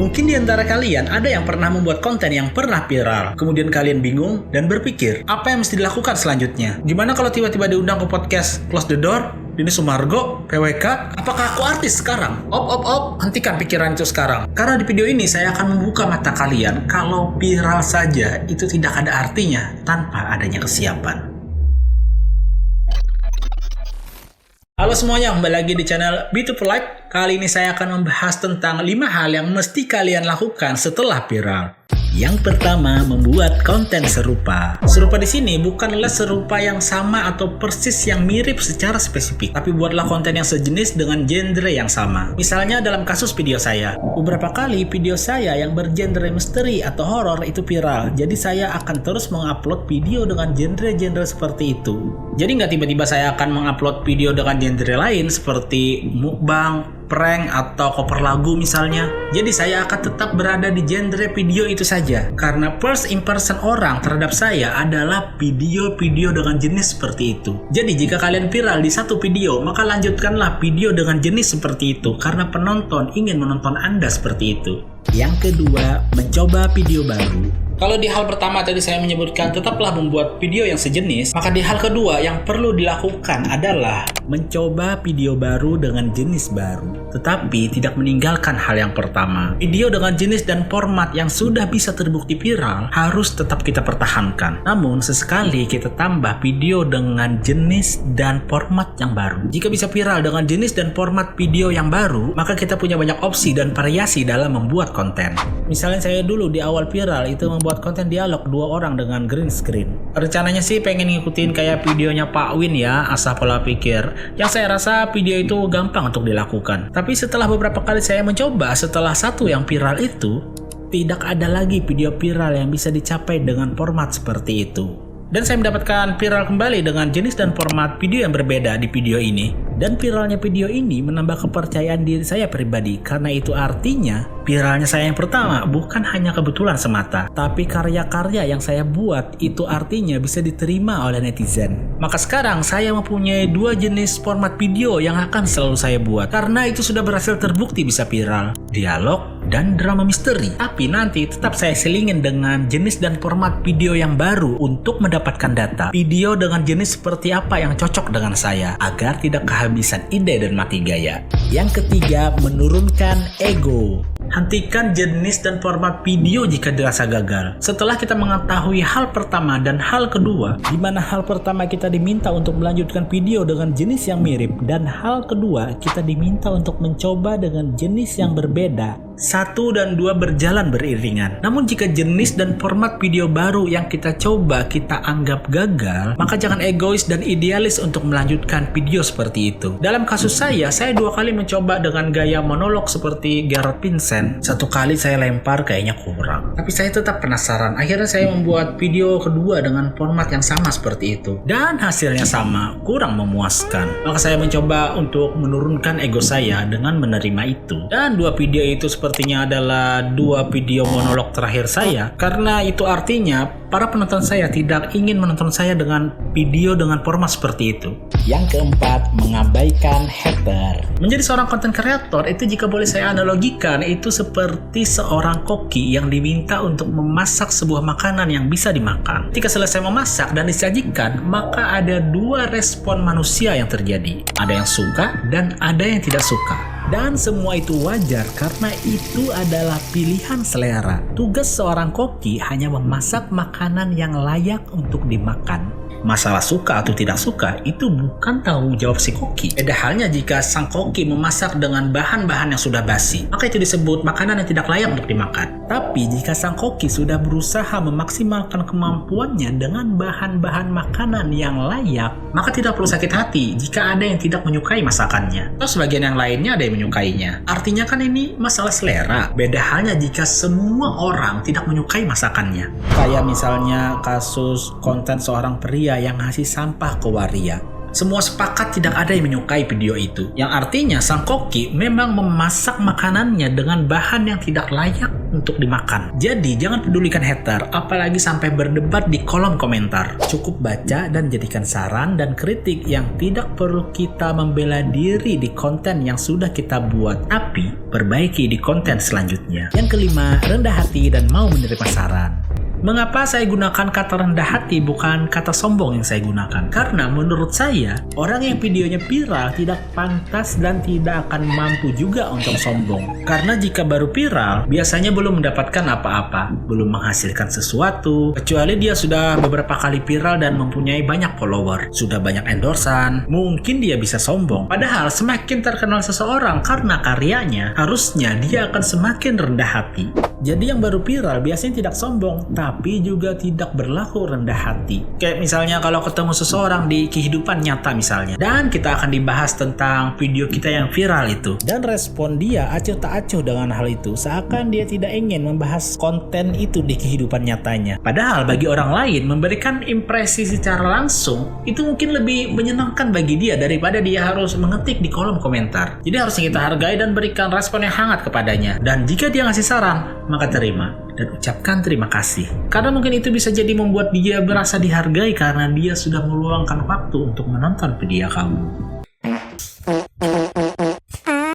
Mungkin di antara kalian ada yang pernah membuat konten yang pernah viral. Kemudian kalian bingung dan berpikir, apa yang mesti dilakukan selanjutnya? Gimana kalau tiba-tiba diundang ke podcast Close the Door? Denny Sumargo, PWK, apakah aku artis sekarang? Op, hentikan pikiran itu sekarang. Karena di video ini saya akan membuka mata kalian kalau viral saja itu tidak ada artinya tanpa adanya kesiapan. Halo semuanya, kembali lagi di channel Beautiful Life. Kali ini saya akan membahas tentang 5 hal yang mesti kalian lakukan setelah viral. Yang pertama, membuat konten serupa. Serupa di sini bukanlah serupa yang sama atau persis yang mirip secara spesifik, tapi buatlah konten yang sejenis dengan genre yang sama. Misalnya dalam kasus video saya, beberapa kali video saya yang bergenre misteri atau horor itu viral. Jadi saya akan terus mengupload video dengan genre-genre seperti itu. Jadi nggak tiba-tiba saya akan mengupload video dengan genre lain seperti mukbang, prank, atau cover lagu misalnya. Jadi saya akan tetap berada di genre video itu saja. Karena first impression orang terhadap saya adalah video-video dengan jenis seperti itu. Jadi jika kalian viral di satu video, maka lanjutkanlah video dengan jenis seperti itu. Karena penonton ingin menonton Anda seperti itu. Yang kedua, mencoba video baru. Kalau di hal pertama tadi saya menyebutkan tetaplah membuat video yang sejenis, maka di hal kedua yang perlu dilakukan adalah mencoba video baru dengan jenis baru. Tetapi tidak meninggalkan hal yang pertama. Video dengan jenis dan format yang sudah bisa terbukti viral harus tetap kita pertahankan. Namun sesekali kita tambah video dengan jenis dan format yang baru. Jika bisa viral dengan jenis dan format video yang baru, maka kita punya banyak opsi dan variasi dalam membuat konten. Misalnya saya dulu di awal viral itu membuat konten dialog 2 orang dengan green screen. Rencananya sih pengen ngikutin kayak videonya Pak Win ya, asal pola pikir. Yang saya rasa video itu gampang untuk dilakukan. Tapi setelah beberapa kali saya mencoba, setelah satu yang viral itu, tidak ada lagi video viral yang bisa dicapai dengan format seperti itu. Dan saya mendapatkan viral kembali dengan jenis dan format video yang berbeda di video ini. Dan viralnya video ini menambah kepercayaan diri saya pribadi. Karena itu artinya viralnya saya yang pertama bukan hanya kebetulan semata, tapi karya-karya yang saya buat itu artinya bisa diterima oleh netizen. Maka sekarang saya mempunyai 2 jenis format video yang akan selalu saya buat. Karena itu sudah berhasil terbukti bisa viral. Dialog dan drama misteri. Tapi nanti tetap saya selingin dengan jenis dan format video yang baru untuk mendapatkan data. Video dengan jenis seperti apa yang cocok dengan saya agar tidak kehabisan ide dan mati gaya. Yang ketiga, menurunkan ego. Hentikan jenis dan format video jika dirasa gagal. Setelah kita mengetahui hal pertama dan hal kedua, di mana hal pertama kita diminta untuk melanjutkan video dengan jenis yang mirip, dan hal kedua kita diminta untuk mencoba dengan jenis yang berbeda. 1 dan 2 berjalan beriringan. Namun jika jenis dan format video baru yang kita coba kita anggap gagal, maka jangan egois dan idealis untuk melanjutkan video seperti itu. Dalam kasus saya 2 kali mencoba dengan gaya monolog seperti Gareth Vincent. 1 kali saya lempar kayaknya kurang. Tapi saya tetap penasaran. Akhirnya saya membuat video kedua dengan format yang sama seperti itu. Dan hasilnya sama, kurang memuaskan. Maka saya mencoba untuk menurunkan ego saya dengan menerima itu. Dan 2 video itu sepertinya adalah 2 video monolog terakhir saya. Karena itu artinya para penonton saya tidak ingin menonton saya dengan video dengan format seperti itu. Yang keempat, mengabaikan hater. Menjadi seorang konten kreator itu jika boleh saya analogikan itu seperti seorang koki yang diminta untuk memasak sebuah makanan yang bisa dimakan. Ketika selesai memasak dan disajikan, maka ada 2 respon manusia yang terjadi. Ada yang suka dan ada yang tidak suka. Dan semua itu wajar karena itu adalah pilihan selera. Tugas seorang koki hanya memasak makanan yang layak untuk dimakan. Masalah suka atau tidak suka itu bukan tanggung jawab si koki. Beda halnya jika sang koki memasak dengan bahan-bahan yang sudah basi, maka itu disebut makanan yang tidak layak untuk dimakan. Tapi jika sang koki sudah berusaha memaksimalkan kemampuannya dengan bahan-bahan makanan yang layak, maka tidak perlu sakit hati jika ada yang tidak menyukai masakannya. Atau sebagian yang lainnya ada yang menyukainya. Artinya kan ini masalah selera. Beda halnya jika semua orang tidak menyukai masakannya. Kayak misalnya kasus konten seorang pria yang ngasih sampah ke waria. Semua sepakat tidak ada yang menyukai video itu. Yang artinya sang koki memang memasak makanannya dengan bahan yang tidak layak untuk dimakan. Jadi jangan pedulikan hater, apalagi sampai berdebat di kolom komentar. Cukup baca dan jadikan saran dan kritik yang tidak perlu kita membela diri di konten yang sudah kita buat, tapi perbaiki di konten selanjutnya. Yang kelima, rendah hati dan mau menerima saran. Mengapa saya gunakan kata rendah hati bukan kata sombong yang saya gunakan? Karena menurut saya, orang yang videonya viral tidak pantas dan tidak akan mampu juga untuk sombong. Karena jika baru viral, biasanya belum mendapatkan apa-apa, belum menghasilkan sesuatu, kecuali dia sudah beberapa kali viral dan mempunyai banyak follower, sudah banyak endorsan, mungkin dia bisa sombong. Padahal semakin terkenal seseorang karena karyanya, harusnya dia akan semakin rendah hati. Jadi yang baru viral biasanya tidak sombong, tapi juga tidak berlaku rendah hati. Kayak misalnya kalau ketemu seseorang di kehidupan nyata misalnya, dan kita akan dibahas tentang video kita yang viral itu. Dan respon dia acuh tak acuh dengan hal itu, seakan dia tidak ingin membahas konten itu di kehidupan nyatanya. Padahal bagi orang lain, memberikan impresi secara langsung, itu mungkin lebih menyenangkan bagi dia daripada dia harus mengetik di kolom komentar. Jadi harusnya kita hargai dan berikan respon yang hangat kepadanya. Dan jika dia ngasih saran, maka terima dan ucapkan terima kasih. Karena mungkin itu bisa jadi membuat dia merasa dihargai karena dia sudah meluangkan waktu untuk menonton video kamu.